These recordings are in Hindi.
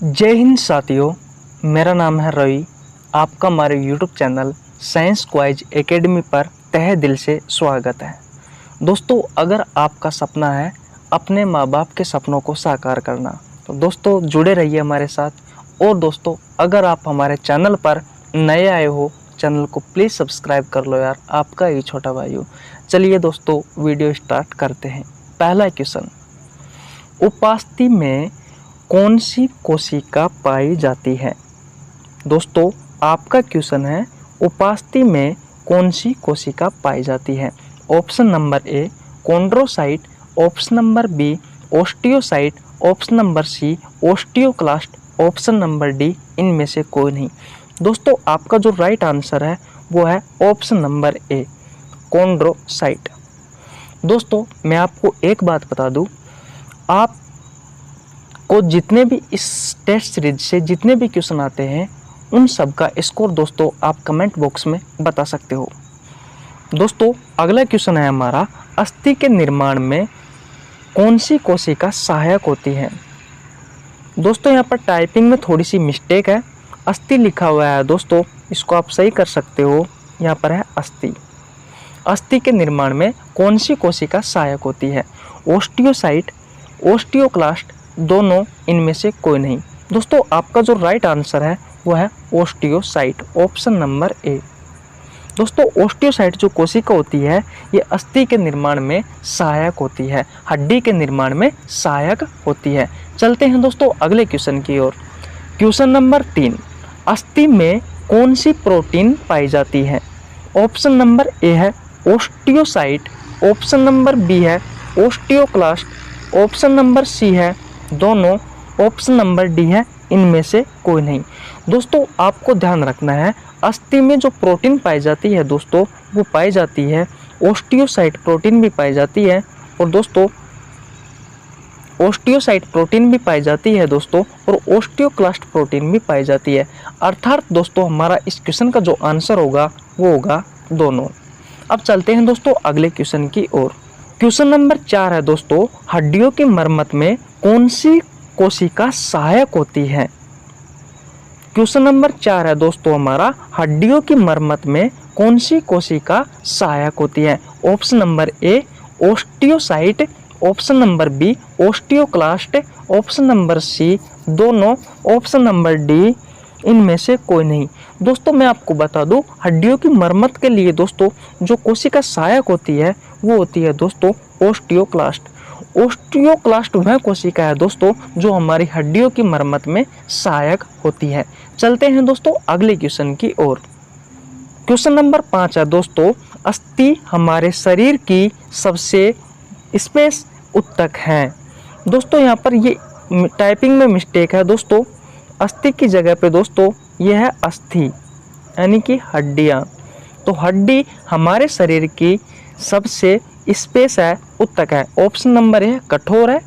जय हिंद साथियों, मेरा नाम है रवि। आपका हमारे YouTube चैनल साइंस क्वाइज एकेडमी पर तहे दिल से स्वागत है। दोस्तों, अगर आपका सपना है अपने माँ बाप के सपनों को साकार करना, तो दोस्तों जुड़े रहिए हमारे साथ। और दोस्तों, अगर आप हमारे चैनल पर नए आए हो, चैनल को प्लीज़ सब्सक्राइब कर लो यार, आपका ही छोटा भाई हो। चलिए दोस्तों, वीडियो स्टार्ट करते हैं। पहला क्वेश्चन, उपास्थि में कौन सी कोशिका पाई जाती है? दोस्तों, आपका क्वेश्चन है उपास्थि में कौन सी कोशिका पाई जाती है। Option number A chondrocyte, option number B osteocyte, option number C osteoclast, option number D इनमें से कोई नहीं। दोस्तों, आपका जो राइट आंसर है वो है ऑप्शन नंबर ए कॉन्ड्रोसाइट। दोस्तों, मैं आपको एक बात बता दूं, आप को जितने भी इस टेस्ट सीरीज से जितने भी क्वेश्चन आते हैं उन सब का स्कोर दोस्तों आप कमेंट बॉक्स में बता सकते हो। दोस्तों, अगला क्वेश्चन है हमारा, अस्थि के निर्माण में कौन सी कोशिका सहायक होती है? दोस्तों, यहाँ पर टाइपिंग में थोड़ी सी मिस्टेक है, अस्थि लिखा हुआ है दोस्तों, इसको आप सही कर सकते हो। यहाँ पर है अस्थि। अस्थि के निर्माण में कौन सी कोशिका सहायक होती है? ओस्टियोसाइट, ओस्टियोक्लास्ट, दोनों, इनमें से कोई नहीं। दोस्तों, आपका जो राइट आंसर है वो है ओस्टियोसाइट, ऑप्शन नंबर ए। दोस्तों, ओस्टियोसाइट जो कोशिका होती है ये अस्थि के निर्माण में सहायक होती है, हड्डी के निर्माण में सहायक होती है। चलते हैं दोस्तों अगले क्वेश्चन की ओर। क्वेश्चन नंबर 3, अस्थि में कौन सी प्रोटीन पाई जाती है? ऑप्शन नंबर ए है ओस्टियोसाइट, ऑप्शन नंबर बी है ओस्टियोक्लास्ट, ऑप्शन नंबर सी है दोनों, ऑप्शन नंबर डी है इनमें से कोई नहीं। दोस्तों, आपको ध्यान रखना है, अस्थि में जो प्रोटीन पाई जाती है दोस्तों वो पाई जाती है ओस्टियोसाइट प्रोटीन भी पाई जाती है, और दोस्तों ओस्टियोसाइट प्रोटीन भी पाई जाती है दोस्तों, और ओस्टियोक्लास्ट प्रोटीन भी पाई जाती है। अर्थात दोस्तों हमारा इस क्वेश्चन का जो आंसर होगा वो होगा दोनों। अब चलते हैं दोस्तों अगले क्वेश्चन की ओर। क्वेश्चन नंबर 4 है दोस्तों, हड्डियों की मरम्मत में कौन सी कोशिका सहायक होती है? क्वेश्चन नंबर 4 है दोस्तों हमारा, हड्डियों की मरम्मत में कौन सी कोशिका सहायक होती है? Option number A osteocyte, option number B osteoclast, option number C दोनों, ऑप्शन नंबर डी इनमें से कोई नहीं। दोस्तों, मैं आपको बता दूं, हड्डियों की मरम्मत के लिए दोस्तों जो कोशिका सहायक होती है वो होती है दोस्तों ओस्टियोक्लास्ट। ओस्टियोक्लास्ट वह कोशिका है दोस्तों जो हमारी हड्डियों की मरम्मत में सहायक होती है। चलते हैं दोस्तों अगले क्वेश्चन की ओर। क्वेश्चन नंबर 5 है दोस्तों, अस्थि हमारे शरीर की सबसे स्पेस उत्तक है। दोस्तों, यहाँ पर ये टाइपिंग में मिस्टेक है दोस्तों, अस्थि की जगह पे दोस्तों यह है अस्थि यानी कि हड्डियाँ। तो हड्डी हमारे शरीर की सबसे स्पेस है उत्तक है। ऑप्शन नंबर ए कठोर है,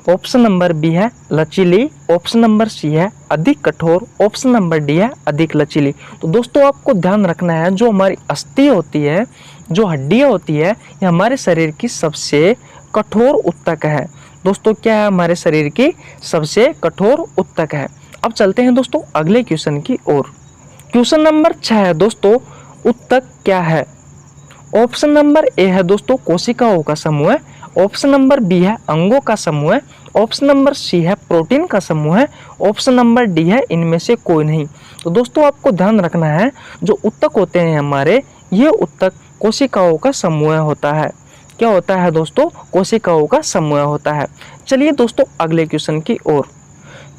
ऑप्शन नंबर बी है लचीली, ऑप्शन नंबर सी है अधिक कठोर, ऑप्शन नंबर डी है अधिक लचीली। तो दोस्तों आपको ध्यान रखना है, जो हमारी अस्थि होती है, जो हड्डियाँ होती है, ये हमारे शरीर की सबसे कठोर उत्तक है। दोस्तों, क्या है हमारे शरीर की सबसे कठोर उत्तक है। अब चलते हैं दोस्तों अगले क्वेश्चन की ओर। क्वेश्चन नंबर 6 है दोस्तों, उत्तक क्या है? ऑप्शन नंबर ए है दोस्तों कोशिकाओं का समूह है, ऑप्शन नंबर बी है अंगों का समूह है, ऑप्शन नंबर सी है प्रोटीन का समूह है, ऑप्शन नंबर डी है इनमें से कोई नहीं। तो दोस्तों आपको ध्यान रखना है, जो उत्तक होते हैं हमारे, ये उत्तक कोशिकाओं का समूह होता है। क्या होता है दोस्तों? कोशिकाओं का समूह होता है। चलिए दोस्तों अगले क्वेश्चन की ओर।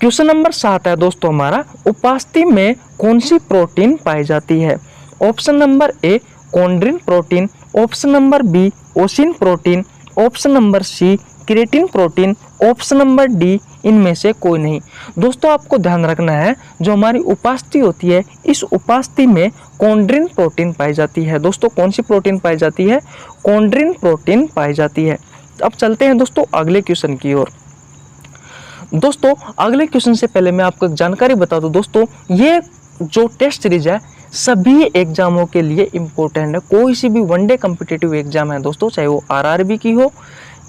क्वेश्चन नंबर 7 है दोस्तों हमारा, उपास्थि में कौन सी प्रोटीन पाई जाती है? Option number A chondrin protein, option number B ossein protein, option number C creatine protein, option number D इनमें से कोई नहीं। दोस्तों आपको ध्यान रखना है, जो हमारी उपास्थि होती है, इस उपास्थि में कॉन्ड्रिन प्रोटीन पाई जाती है। दोस्तों कौन सी प्रोटीन पाई जाती है? कॉन्ड्रिन प्रोटीन पाई जाती है। अब चलते हैं दोस्तों अगले क्वेश्चन की ओर। दोस्तों अगले क्वेश्चन से पहले मैं आपको एक जानकारी बता दूं दोस्तों, ये जो टेस्ट सीरीज है सभी एग्जामों के लिए इम्पोर्टेंट है। कोई सी भी वनडे कॉम्पिटिटिव एग्जाम है दोस्तों, चाहे वो आरआरबी की हो,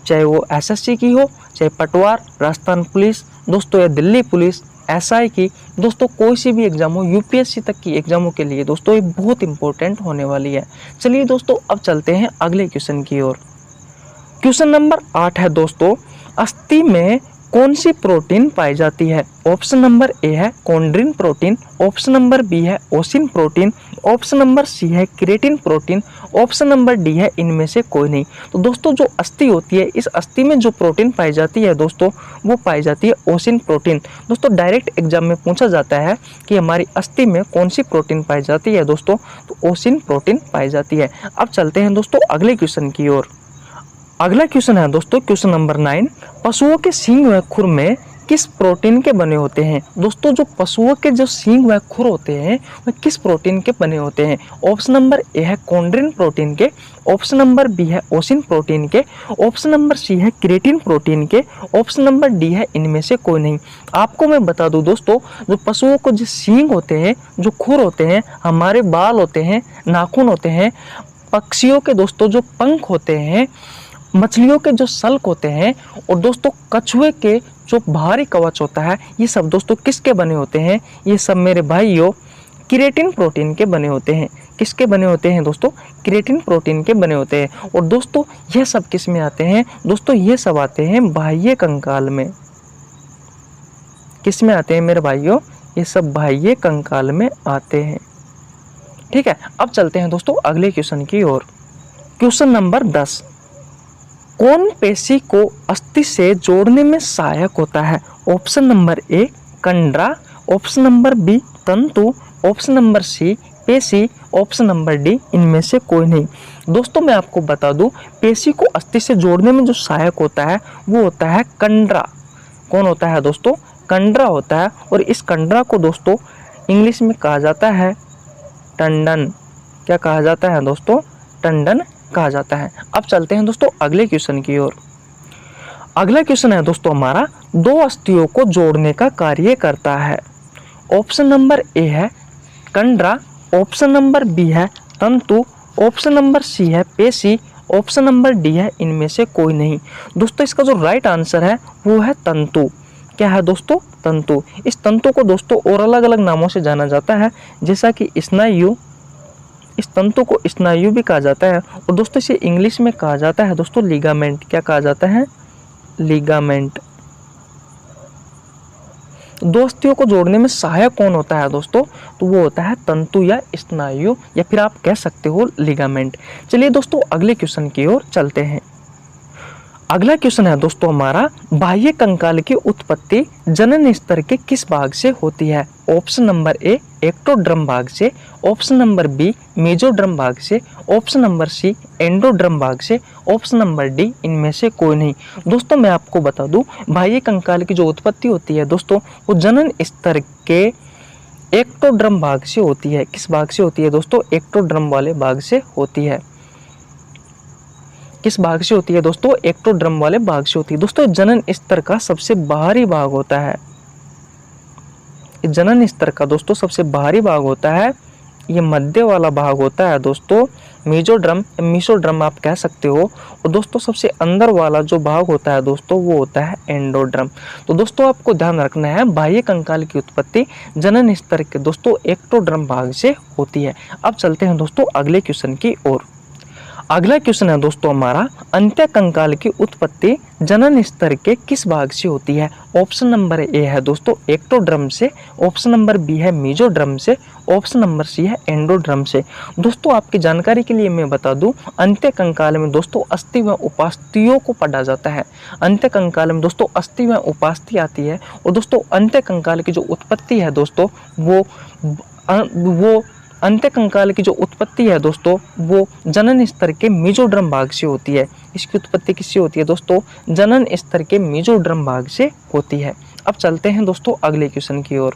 चाहे वो एसएससी की हो, चाहे पटवार, राजस्थान पुलिस दोस्तों या दिल्ली पुलिस, एसआई की दोस्तों कोई सी भी एग्जाम हो, यूपीएससी तक की एग्जामों के लिए दोस्तों ये बहुत इंपॉर्टेंट होने वाली है। चलिए दोस्तों अब चलते हैं अगले क्वेश्चन की ओर। क्वेश्चन नंबर 8 है दोस्तों, अस्थि में कौन सी प्रोटीन पाई जाती है? ऑप्शन नंबर ए है chondrin protein, option number B है ओसिन प्रोटीन, ऑप्शन नंबर सी है creatine protein, option number D है इनमें से कोई नहीं। तो दोस्तों जो अस्थि होती है, इस अस्थि में जो प्रोटीन पाई जाती है दोस्तों वो पाई जाती है ओसिन प्रोटीन। दोस्तों डायरेक्ट एग्जाम में पूछा जाता है कि हमारी अस्थि में कौन सी प्रोटीन पाई जाती है दोस्तों, तो ओसिन प्रोटीन पाई जाती है। अब चलते हैं दोस्तों अगले क्वेश्चन की ओर। अगला क्वेश्चन है दोस्तों क्वेश्चन नंबर 9, पशुओं के सींग व खुर में किस प्रोटीन के बने होते हैं? दोस्तों जो पशुओं के जो सींग व खुर होते हैं वह किस प्रोटीन के बने होते हैं? ऑप्शन नंबर ए है कॉन्ड्रिन प्रोटीन के, ऑप्शन नंबर बी है ओसिन प्रोटीन के, ऑप्शन नंबर सी है क्रिएटिन प्रोटीन के, ऑप्शन नंबर डी है इनमें से कोई नहीं। आपको मैं बता दूं दोस्तों, जो पशुओं को जो सींग होते हैं, जो खुर होते हैं, हमारे बाल होते हैं, नाखून होते हैं, पक्षियों के दोस्तों जो पंख होते हैं, मछलियों के जो सल्क होते हैं, और दोस्तों कछुए के जो भारी कवच होता है, ये सब दोस्तों किसके बने होते हैं? ये सब मेरे भाइयों क्रिएटिन प्रोटीन के बने होते हैं। किसके बने होते हैं दोस्तों? क्रिएटिन प्रोटीन के बने होते हैं। और दोस्तों यह सब किस में आते हैं? दोस्तों ये सब आते हैं बाह्य कंकाल में। किस में आते हैं मेरे भाइयों? ये सब बाह्य कंकाल में आते हैं। ठीक है, अब चलते हैं दोस्तों अगले क्वेश्चन की ओर। क्वेश्चन नंबर 10, कौन पेशी को अस्थि से जोड़ने में सहायक होता है? ऑप्शन नंबर ए कंडरा, ऑप्शन नंबर बी तंतु, ऑप्शन नंबर सी पेशी, ऑप्शन नंबर डी इनमें से कोई नहीं। दोस्तों मैं आपको बता दूं, पेशी को अस्थि से जोड़ने में जो सहायक होता है वो होता है कंडरा। कौन होता है दोस्तों? कंडरा होता है। और इस कंडरा को दोस्तों इंग्लिश में कहा जाता है टंडन। क्या कहा जाता है दोस्तों? टंडन कहा जाता है। अब चलते हैं दोस्तों अगले क्वेश्चन की ओर। अगला क्वेश्चन है दोस्तों हमारा, दो अस्थियों को जोड़ने का कार्य करता है। ऑप्शन नंबर ए है कंडरा, ऑप्शन नंबर बी है तंतु, ऑप्शन नंबर सी है पेशी, ऑप्शन नंबर डी है इनमें से कोई नहीं। दोस्तों इसका जो राइट आंसर है वो है तंतु। क्या है दोस्तों? तंतु। इस तंतु को दोस्तों और अलग अलग नामों से जाना जाता है, जैसा कि स्नायु। इस तंतु को स्नायु भी कहा जाता है। और दोस्तों इसे इंग्लिश में कहा जाता है दोस्तों लिगामेंट। क्या कहा जाता है? लिगामेंट। दो अस्थियों को जोड़ने में सहायक कौन होता है दोस्तों? तो वो होता है तंतु या स्नायु, या फिर आप कह सकते हो लिगामेंट। चलिए दोस्तों अगले क्वेश्चन की ओर चलते हैं। अगला क्वेश्चन है दोस्तों हमारा, बाह्य कंकाल की उत्पत्ति जनन स्तर के किस भाग से होती है? ऑप्शन नंबर ए एक्टोड्रम भाग से, ऑप्शन नंबर बी मेजोड्रम भाग से, ऑप्शन नंबर सी एंडोड्रम भाग से, ऑप्शन नंबर डी इनमें से कोई नहीं। दोस्तों मैं आपको बता दूं, बाह्य कंकाल की जो उत्पत्ति होती है दोस्तों वो जनन स्तर के एक्टोड्रम भाग से होती है। किस भाग से होती है दोस्तों? एक्टोड्रम वाले भाग से होती है। किस भाग से होती है दोस्तों? एक्टोड्रम वाले भाग से होती है। दोस्तों जनन स्तर का सबसे बाहरी भाग होता है। जनन स्तर का दोस्तों सबसे बाहरी भाग होता है, ये मध्य वाला भाग होता है दोस्तों मेजोड्रम, मीसोड्रम आप कह सकते हो। और दोस्तों सबसे अंदर वाला जो भाग होता है दोस्तों वो होता है एंडोड्रम। तो दोस्तों आपको ध्यान रखना है, बाह्य कंकाल की उत्पत्ति जनन स्तर के दोस्तों एक्टोड्रम भाग से होती है। अब चलते हैं दोस्तों अगले क्वेश्चन की ओर। अगला क्वेश्चन है दोस्तों हमारा, अंत्य कंकाल की उत्पत्ति जनन स्तर के किस भाग से होती है? ऑप्शन नंबर ए है दोस्तों एक्टोड्रम से, ऑप्शन नंबर बी है मेजोड्रम से, ऑप्शन नंबर सी है एंडोड्रम से। दोस्तों आपकी जानकारी के लिए मैं बता दूं, अंत्य कंकाल में दोस्तों अस्थि व उपास्थियों को पढ़ा जाता है। अंत्य कंकाल में दोस्तों अस्थि व उपास्थि आती है। और दोस्तों अंत्य कंकाल की जो उत्पत्ति है दोस्तों वो अंत्य कंकाल की जो उत्पत्ति है दोस्तों वो जनन स्तर के मेजोड्रम भाग से होती है। इसकी उत्पत्ति किससे होती है दोस्तों? जनन स्तर के मेजोड्रम भाग से होती है। अब चलते हैं दोस्तों अगले क्वेश्चन की ओर।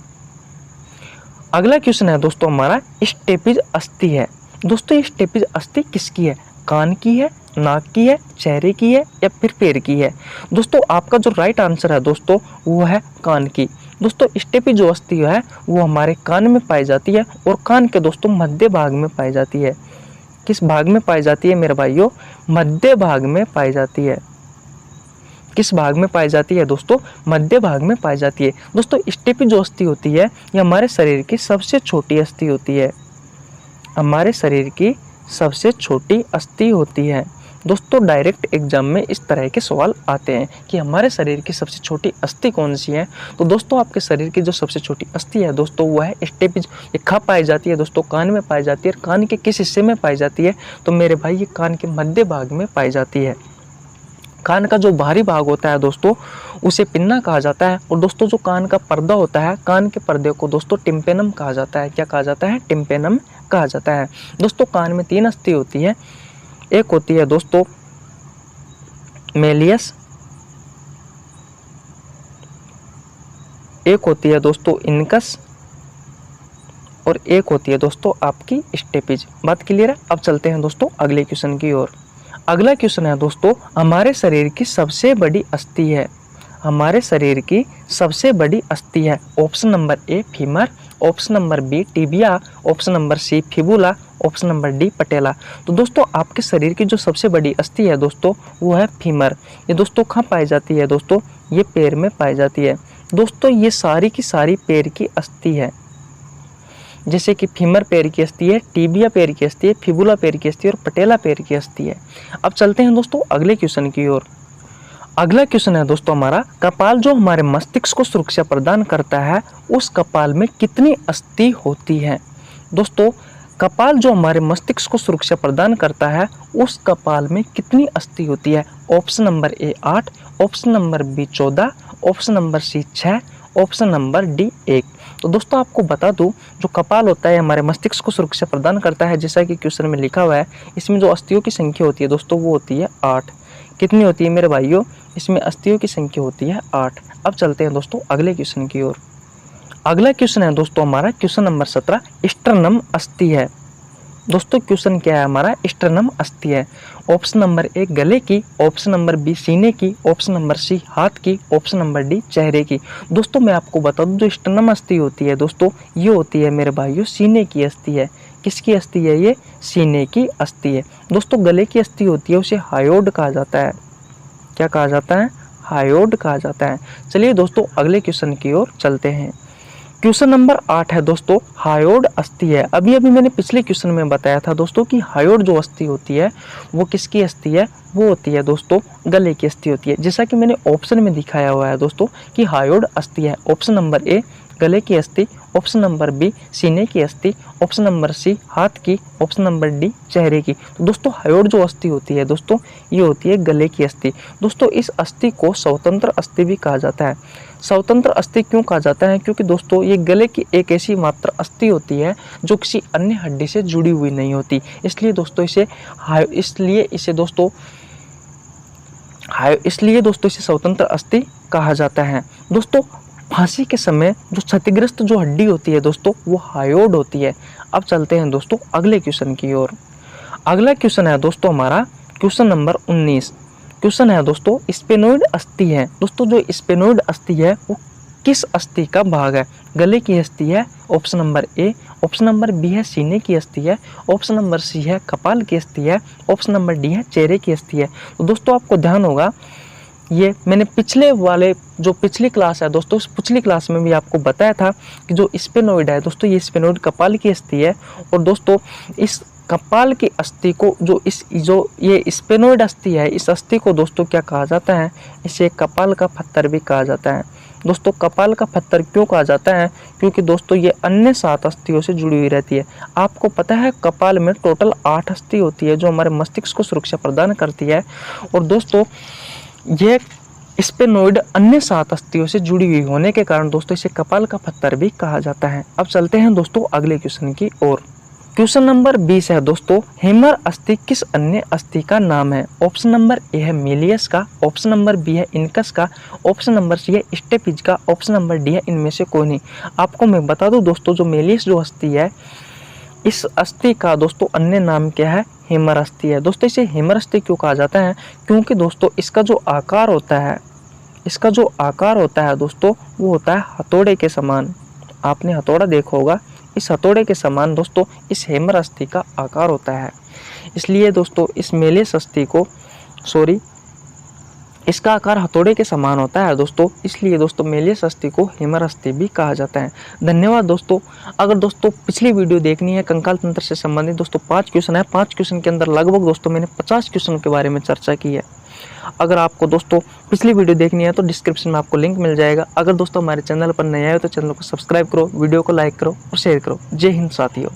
अगला क्वेश्चन है दोस्तों हमारा, स्टेपिज अस्थि है। दोस्तों ये स्टेपिज अस्थि किसकी है? कान की है, नाक की है, चेहरे की है, या फिर पैर की है? दोस्तों आपका जो राइट आंसर है दोस्तों वो है कान की। दोस्तों स्टेपिज जो अस्थि है वो हमारे कान में पाई जाती है, और कान के दोस्तों मध्य भाग में पाई जाती है। किस भाग में पाई जाती है मेरे भाइयों? मध्य भाग में पाई जाती है। किस भाग में पाई जाती है दोस्तों? मध्य भाग में पाई जाती है। दोस्तों स्टेपी जो अस्थि होती है ये हमारे शरीर की सबसे छोटी अस्थि होती है, हमारे शरीर की सबसे छोटी अस्थि होती है। दोस्तों डायरेक्ट एग्जाम में इस तरह के सवाल आते हैं कि हमारे शरीर की सबसे छोटी अस्थि कौन सी है। तो दोस्तों आपके शरीर की जो सबसे छोटी अस्थि है दोस्तों वह है स्टेपिज। ये कहाँ पाई जाती है दोस्तों? कान में पाई जाती है। और कान के किस हिस्से में पाई जाती है? तो मेरे भाई ये कान के मध्य भाग में पाई जाती है। कान का जो बाहरी भाग होता है दोस्तों उसे पिन्ना कहा जाता है। और दोस्तों जो कान का पर्दा होता है, कान के पर्दे को दोस्तों टिम्पेनम कहा जाता है। क्या कहा जाता है? टिम्पेनम कहा जाता है। दोस्तों कान में 3 अस्थि होती है। एक होती है दोस्तों मेलियस, एक होती है दोस्तों इनकस और एक होती है दोस्तों आपकी स्टेपिज। बात क्लियर है? अब चलते हैं दोस्तों अगले क्वेश्चन की ओर। अगला क्वेश्चन है दोस्तों हमारे शरीर की सबसे बड़ी अस्थि है, हमारे शरीर की सबसे बड़ी अस्थि है। Option number A femur, option number B tibia, option number C fibula, option number D patella. तो दोस्तों आपके शरीर की जो सबसे बड़ी अस्थि है दोस्तों वो है फीमर। ये दोस्तों कहाँ पाई जाती है दोस्तों? ये पैर में पाई जाती है। दोस्तों ये सारी की सारी पैर की अस्थि है, जैसे कि फीमर पैर की अस्थि है, टीबिया पैर की अस्थि है, फिबुला पैर की अस्थि है और पटेला पैर की अस्थि है। अब चलते हैं दोस्तों अगले क्वेश्चन की ओर। अगला क्वेश्चन है दोस्तों हमारा, कपाल जो हमारे मस्तिष्क को सुरक्षा प्रदान करता है उस कपाल में कितनी अस्थि होती है? दोस्तों कपाल जो हमारे मस्तिष्क को सुरक्षा प्रदान करता है उस कपाल में कितनी अस्थि होती है? Option number A 8, option number B 14, option number C 6, option number D 1। तो दोस्तों आपको बता दूं जो कपाल होता है हमारे मस्तिष्क को सुरक्षा प्रदान करता है, जैसा कि क्वेश्चन में लिखा हुआ है। इसमें जो अस्थियों की संख्या होती है दोस्तों वो होती है 8। कितनी होती है मेरे भाइयों? इसमें अस्थियों की संख्या होती है 8। अब चलते हैं दोस्तों अगले क्वेश्चन की ओर। अगला क्वेश्चन है दोस्तों हमारा क्वेश्चन नंबर 17, स्टर्नम अस्थि है। दोस्तों क्वेश्चन क्या है हमारा? स्टर्नम अस्थि है। ऑप्शन नंबर ए गले की, ऑप्शन नंबर बी सीने की, ऑप्शन नंबर सी हाथ की, ऑप्शन नंबर डी चेहरे की। दोस्तों मैं आपको बता दूं जो स्टर्नम अस्थि होती है दोस्तों ये होती है मेरे भाइयों सीने की अस्थि है। किसकी अस्थि है ये? सीने की अस्थि है। दोस्तों गले की अस्थि होती है उसे हायोड कहा जाता है। क्या कहा जाता है? हायोड कहा जाता है। चलिए दोस्तों अगले क्वेश्चन की ओर चलते हैं। क्वेश्चन नंबर 8 है दोस्तों हायोड अस्थि है। अभी मैंने पिछले क्वेश्चन में बताया था दोस्तों कि हायोड जो अस्थि होती है वो किसकी अस्थि है? वो होती है दोस्तों गले की अस्थि होती है, जैसा कि मैंने ऑप्शन में दिखाया हुआ है दोस्तों कि हायोड अस्थि है। ऑप्शन नंबर ए गले की अस्थि, ऑप्शन नंबर बी सीने की अस्थि, ऑप्शन नंबर सी हाथ की, ऑप्शन नंबर डी चेहरे की। तो दोस्तों हायोड जो अस्थि होती है दोस्तों ये होती है गले की अस्थि। दोस्तों इस अस्थि को स्वतंत्र अस्थि भी कहा जाता है। स्वतंत्र अस्थि क्यों कहा जाता है? क्योंकि दोस्तों ये गले की एक ऐसी मात्र अस्थि होती है जो किसी अन्य हड्डी से जुड़ी हुई नहीं होती, इसलिए दोस्तों इसे स्वतंत्र अस्थि कहा जाता है। दोस्तों फांसी के समय जो क्षतिग्रस्त जो हड्डी होती है दोस्तों वो हायोड होती है। अब चलते हैं दोस्तों अगले क्वेश्चन की ओर। अगला क्वेश्चन है दोस्तों हमारा क्वेश्चन नंबर 19। क्वेश्चन है दोस्तों स्पेनोइड अस्थि है। दोस्तों जो स्पेनोइड अस्थि है वो किस अस्थि का भाग है? गले की अस्थि है, option number A, option number B है सीने की अस्थि है, ऑप्शन नंबर सी है कपाल की अस्थि है, ऑप्शन नंबर डी है चेहरे की अस्थि है। तो दोस्तों आपको ध्यान होगा ये मैंने पिछली क्लास है दोस्तों पिछली क्लास में भी आपको बताया था कि जो स्पेनोइड है दोस्तों ये स्पेनोइड कपाल की अस्थि है। और दोस्तों इस कपाल की अस्थि को जो ये स्पेनोइड अस्थि है इस अस्थि को दोस्तों क्या कहा जाता है? इसे कपाल का पत्थर भी कहा जाता है। दोस्तों कपाल का पत्थर क्यों कहा जाता है? क्योंकि दोस्तों ये अन्य 7 अस्थियों से जुड़ी हुई रहती है। आपको पता है कपाल में टोटल 8 अस्थि होती है जो हमारे मस्तिष्क को सुरक्षा प्रदान करती है। और दोस्तों ये स्पेनोइड अन्य 7 अस्थियों से जुड़ी हुई होने के कारण दोस्तों इसे कपाल का पत्थर भी कहा जाता है। अब चलते हैं दोस्तों अगले क्वेश्चन की ओर। क्वेश्चन नंबर 20 है दोस्तों हेमर अस्थि किस अन्य अस्थि का नाम है? ऑप्शन नंबर ए है मेलियस का, ऑप्शन नंबर बी है इनकस का, ऑप्शन नंबर सी है स्टेपिज का, ऑप्शन नंबर डी है इनमें से कोई नहीं। आपको मैं बता दूं दोस्तों जो मेलियस जो अस्थि है इस अस्थि का दोस्तों अन्य नाम क्या है? हेमर अस्थि है। दोस्तों इसे हेमर अस्थि क्यों कहा जाता है? क्योंकि दोस्तों इसका जो आकार होता है दोस्तों वो होता है हथौड़े के समान। आपने हथौड़ा देखा होगा, इस हथौड़े के समान दोस्तों इस हेमर अस्थि का आकार होता है। इसलिए दोस्तों इस मेलियस अस्थि को इसका आकार हथौड़े के समान होता है दोस्तों, इसलिए दोस्तों मेलियस अस्थि को हेमर अस्थि भी कहा जाता है। धन्यवाद दोस्तों। अगर दोस्तों पिछली वीडियो देखनी है कंकाल तंत्र से संबंधित दोस्तों 5 क्वेश्चन है, 5 क्वेश्चन के अंदर लगभग दोस्तों मैंने 50 क्वेश्चन के बारे में चर्चा की है। अगर आपको दोस्तों पिछली वीडियो देखनी है तो डिस्क्रिप्शन में आपको लिंक मिल जाएगा। अगर दोस्तों हमारे चैनल पर नए आए हो तो चैनल को सब्सक्राइब करो, वीडियो को लाइक करो और शेयर करो। जय हिंद साथियों।